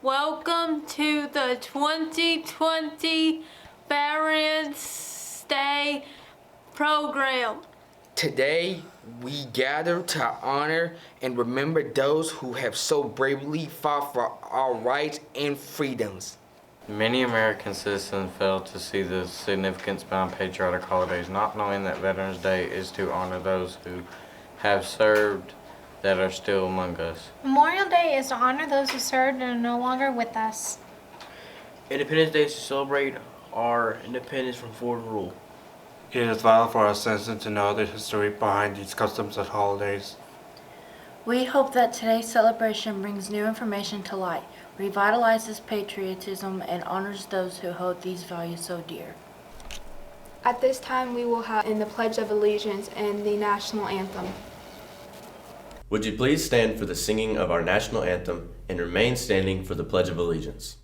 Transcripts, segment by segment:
Welcome to the 2020 Veterans Day program. Today, we gather to honor and remember those who have so bravely fought for our rights and freedoms. Many American citizens fail to see the significance behind patriotic holidays, not knowing that Veterans Day is to honor those who have served that are still among us. Memorial Day is to honor those who served and are no longer with us. Independence Day is to celebrate our independence from foreign rule. It is vital for our citizens to know the history behind these customs and holidays. We hope that today's celebration brings new information to light, revitalizes patriotism, and honors those who hold these values so dear. At this time, we will have in the Pledge of Allegiance and the National Anthem. Would you please stand for the singing of our national anthem and remain standing for the Pledge of Allegiance?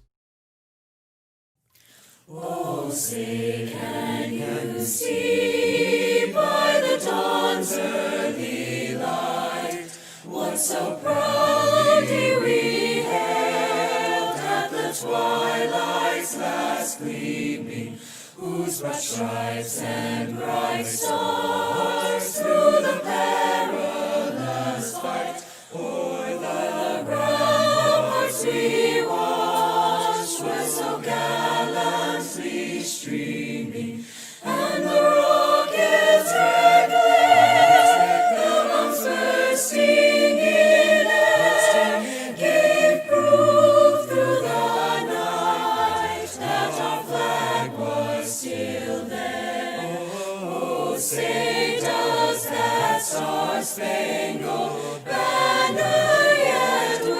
Oh, say can you see by the dawn's early light what so proudly we hailed at the twilight's last gleaming, whose bright stripes and bright stars through the perilous fight o'er the ramparts we watched were so gallantly streaming, and the rocket's red glare, the monks bursting in air, gave proof through the night that our flag was still there. Oh, say does that star-spangled banner yet wave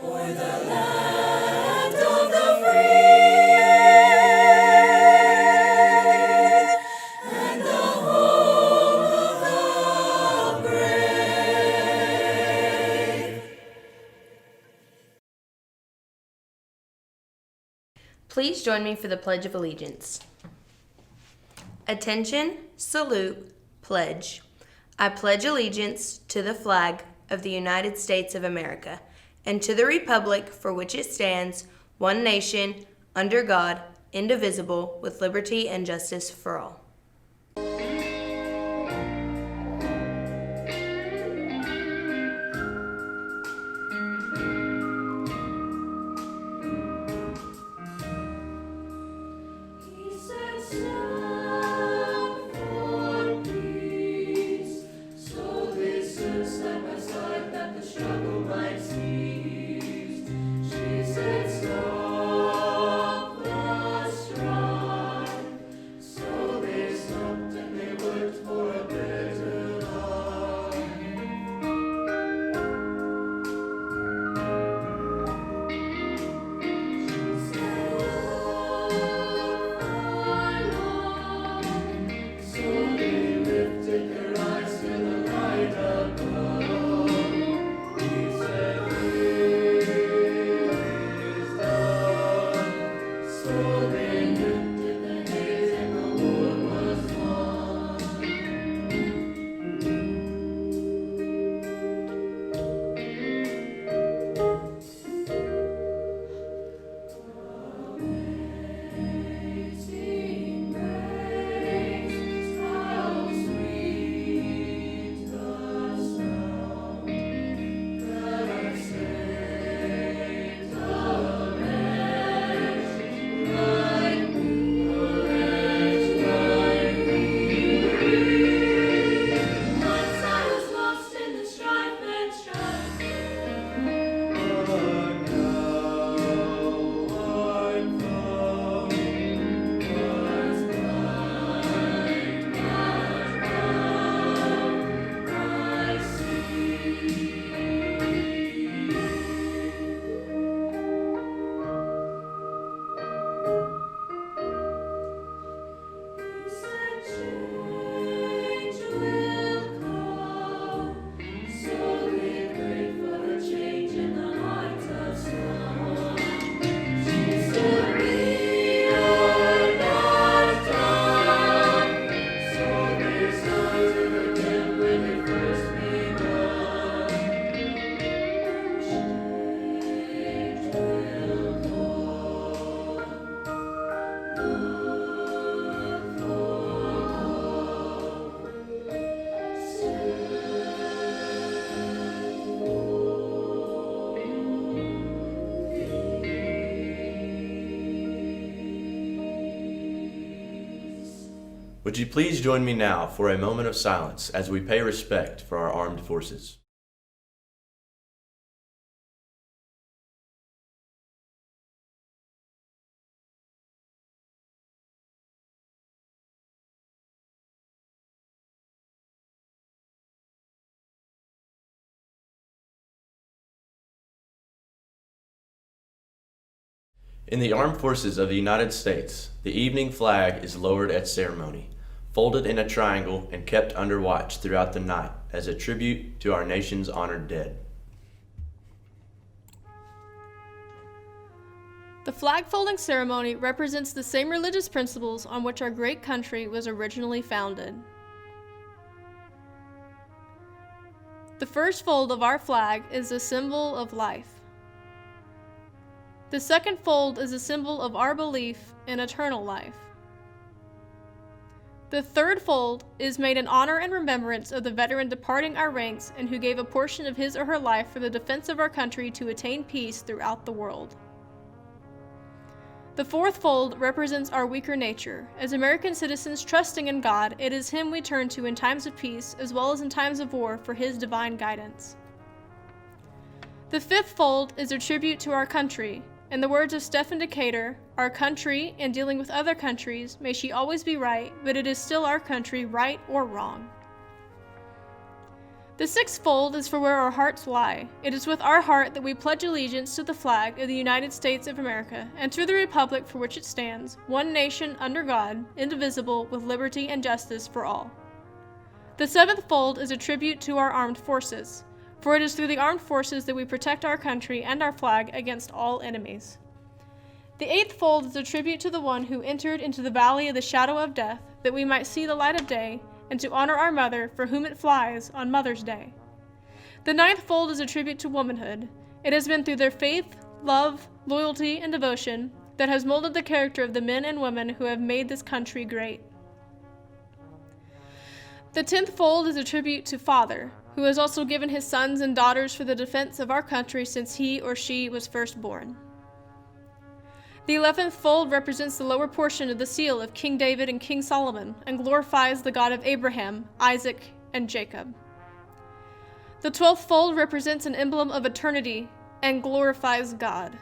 o'er the land of the free and the home of the brave? Please join me for the Pledge of Allegiance. Attention, salute, pledge. I pledge allegiance to the flag of the United States of America and to the republic for which it stands, one nation, under God, indivisible, with liberty and justice for all. He said, "Stand for peace." So they stood side by side that the struggle might cease. She said, "Stop the strife." So they Would you please join me now for a moment of silence as we pay respect for our armed forces? In the Armed Forces of the United States, the evening flag is lowered at ceremony, folded in a triangle and kept under watch throughout the night as a tribute to our nation's honored dead. The flag folding ceremony represents the same religious principles on which our great country was originally founded. The first fold of our flag is a symbol of life. The second fold is a symbol of our belief in eternal life. The third fold is made in honor and remembrance of the veteran departing our ranks and who gave a portion of his or her life for the defense of our country to attain peace throughout the world. The fourth fold represents our weaker nature. As American citizens trusting in God, it is Him we turn to in times of peace as well as in times of war for His divine guidance. The fifth fold is a tribute to our country. In the words of Stephen Decatur, our country, in dealing with other countries, may she always be right, but it is still our country, right or wrong. The sixth fold is for where our hearts lie. It is with our heart that we pledge allegiance to the flag of the United States of America and to the republic for which it stands, one nation under God, indivisible, with liberty and justice for all. The seventh fold is a tribute to our armed forces. For it is through the armed forces that we protect our country and our flag against all enemies. The eighth fold is a tribute to the one who entered into the valley of the shadow of death, that we might see the light of day, and to honor our mother, for whom it flies on Mother's Day. The ninth fold is a tribute to womanhood. It has been through their faith, love, loyalty, and devotion that has molded the character of the men and women who have made this country great. The 10th fold is a tribute to Father, who has also given his sons and daughters for the defense of our country since he or she was first born. The 11th fold represents the lower portion of the seal of King David and King Solomon and glorifies the God of Abraham, Isaac, and Jacob. The 12th fold represents an emblem of eternity and glorifies God.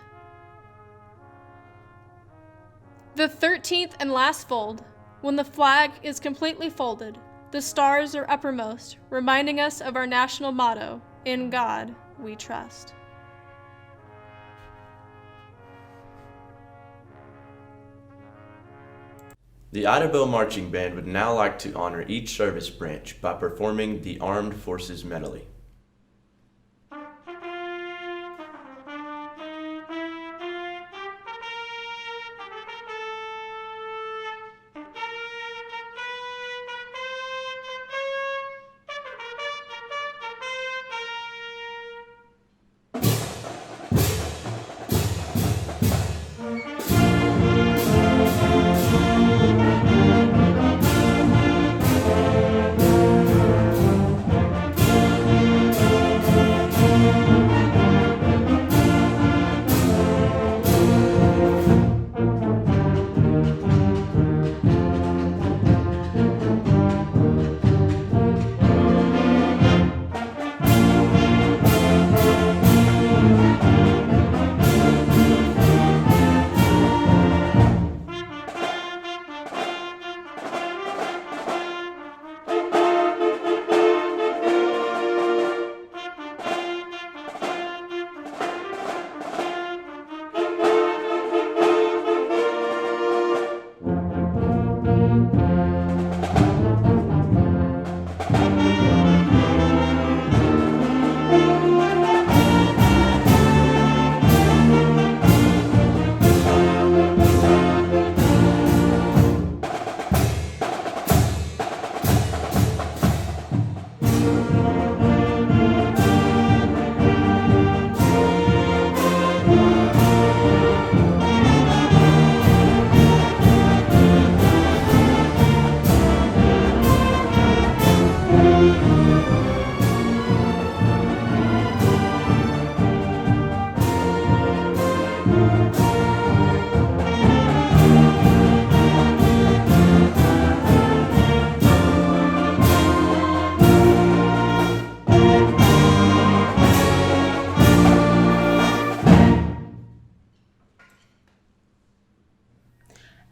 The 13th and last fold, when the flag is completely folded, the stars are uppermost, reminding us of our national motto, "In God we trust." The Idabel Marching Band would now like to honor each service branch by performing the Armed Forces Medley.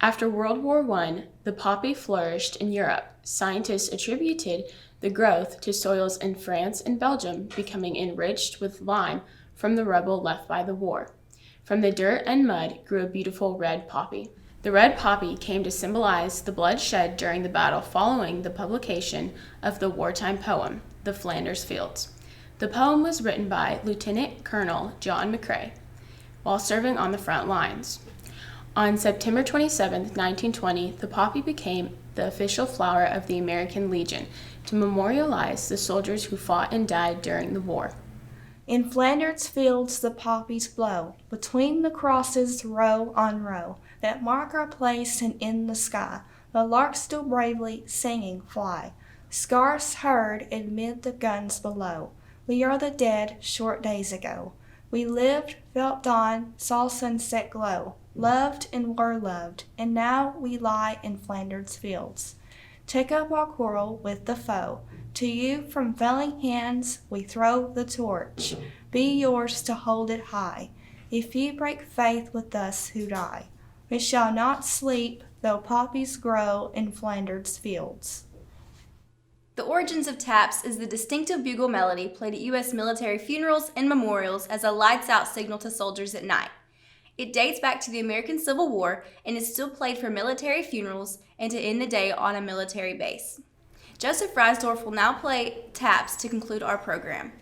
After World War I, the poppy flourished in Europe. Scientists attributed the growth to soils in France and Belgium becoming enriched with lime from the rubble left by the war. From the dirt and mud grew a beautiful red poppy. The red poppy came to symbolize the blood shed during the battle following the publication of the wartime poem, The Flanders Fields. The poem was written by Lieutenant Colonel John McCrae while serving on the front lines. On September 27, 1920, the poppy became the official flower of the American Legion to memorialize the soldiers who fought and died during the war. In Flanders fields the poppies blow, between the crosses row on row, that mark our place and in the sky, the larks still bravely singing fly, scarce heard amid the guns below. We are the dead short days ago. We lived, felt dawn, saw sunset glow, loved and were loved, and now we lie in Flanders fields. Take up our quarrel with the foe. To you from failing hands we throw the torch. Be yours to hold it high. If you break faith with us who die, we shall not sleep though poppies grow in Flanders fields. The origins of taps is the distinctive bugle melody played at U.S. military funerals and memorials as a lights-out signal to soldiers at night. It dates back to the American Civil War and is still played for military funerals and to end the day on a military base. Joseph Reisdorf will now play taps to conclude our program.